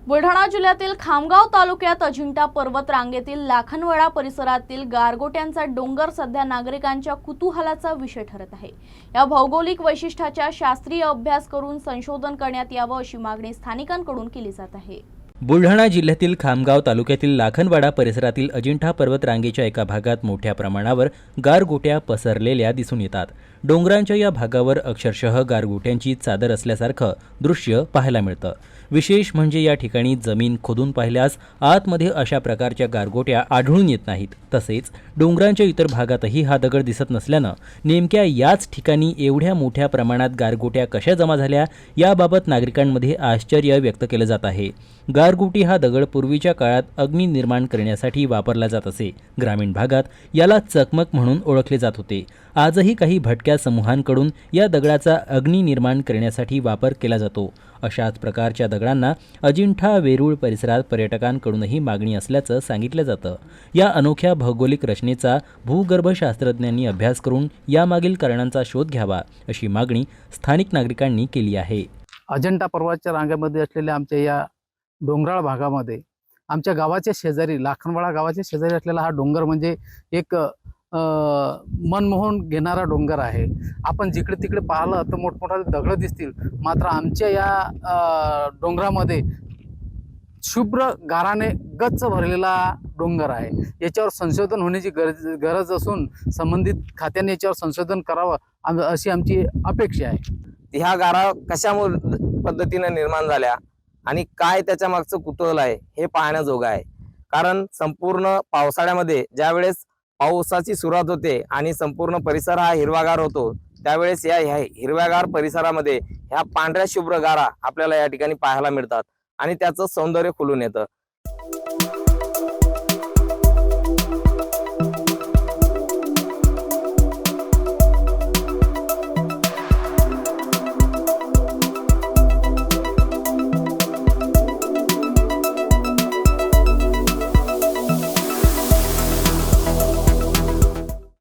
बुलढाणा जिल्ह्यातील खामगाव तालुक्यात अजिंठा पर्वत रांगेतील लाखनवाडा परिसरातील गारगोट्यांचा डोंगर सध्या नागरिकांच्या कुतूहलाचा विषय ठरत आहे। या भौगोलिक वैशिष्ट्याचा शास्त्रीय अभ्यास करून संशोधन करण्यात यावं अशी मागणी स्थानिकांकडून केली जात आहे। बुलढाणा जिल्ह्यातील खामगाव तालुक्यातील लाखनवाडा परिसरातील अजिंठा पर्वत रांगेच्या एका भागात मोठ्या प्रमाणावर गारगोट्या पसरलेल्या दिसून येतात। डोंगरांच्या या भागावर अक्षरशः गारगोट्यांची चादर असल्यासारखं दृश्य पाहायला मिळतं। विशेष म्हणजे या ठिकाणी जमीन खोदून पाहिल्यास आतमध्ये अशा प्रकारच्या गारगोट्या आढळून येत नाहीत। तसेच डोंगरांच्या इतर भागातही हा दगड दिसत नसल्यानं नेमक्या याच ठिकाणी एवढ्या मोठ्या प्रमाणात गारगोट्या कशा जमा झाल्या याबाबत नागरिकांमध्ये आश्चर्य व्यक्त केलं जात आहे। गारगोटी हा दगड पूर्वीच्या काळात अग्नी निर्माण करण्यासाठी वापरला जात असे। ग्रामीण भागात याला चकमक म्हणून ओळखले जात होते। आजही काही भटक्या समूहांकडून या दगडाचा अग्नी निर्माण करण्यासाठी वापर केला जातो। अशाच प्रकारच्या दगडांना अजिंठा वेरूळ परिसरात पर्यटकांकडूनही मागणी असल्याचं सांगितलं जातं। या अनोख्या भौगोलिक रचनेचा भूगर्भशास्त्रज्ञांनी अभ्यास करून यामागील कारणांचा शोध घ्यावा अशी मागणी स्थानिक नागरिकांनी केली आहे। अजिंठा पर्वताच्या रांगेमध्ये असलेल्या आमच्या या डोंगराळ भागामध्ये आमच्या गावाच्या शेजारी लाखनवाडा गावाच्या शेजारी असलेला हा डोंगर म्हणजे एक मनमोहन घेणारा डोंगर आहे। आपण जिकडे तिकडे पाहिलं तर मोठमोठे दगड दिसतील, मात्र आमच्या या डोंगरामध्ये शुभ्र गाराने गच्च भरलेला डोंगर आहे। याच्यावर संशोधन होण्याची गरज असून संबंधित खात्याने याच्यावर संशोधन करावं अशी आमची अपेक्षा आहे। ह्या गारा कशा पद्धतीने निर्माण झाल्या आणि काय त्याच्या मागचं कुतूहल आहे हे पाहण्याजोगं आहे। कारण संपूर्ण पावसाळ्यामध्ये ज्यावेळेस पावसाची सुरुवात होते आणि संपूर्ण परिसर हा हिरवागार होतो, त्यावेळेस या हिरव्यागार परिसरामध्ये ह्या पांढऱ्या शुभ्र गारा आपल्याला या ठिकाणी पाहायला मिळतात आणि त्याचं सौंदर्य खुलून येतं।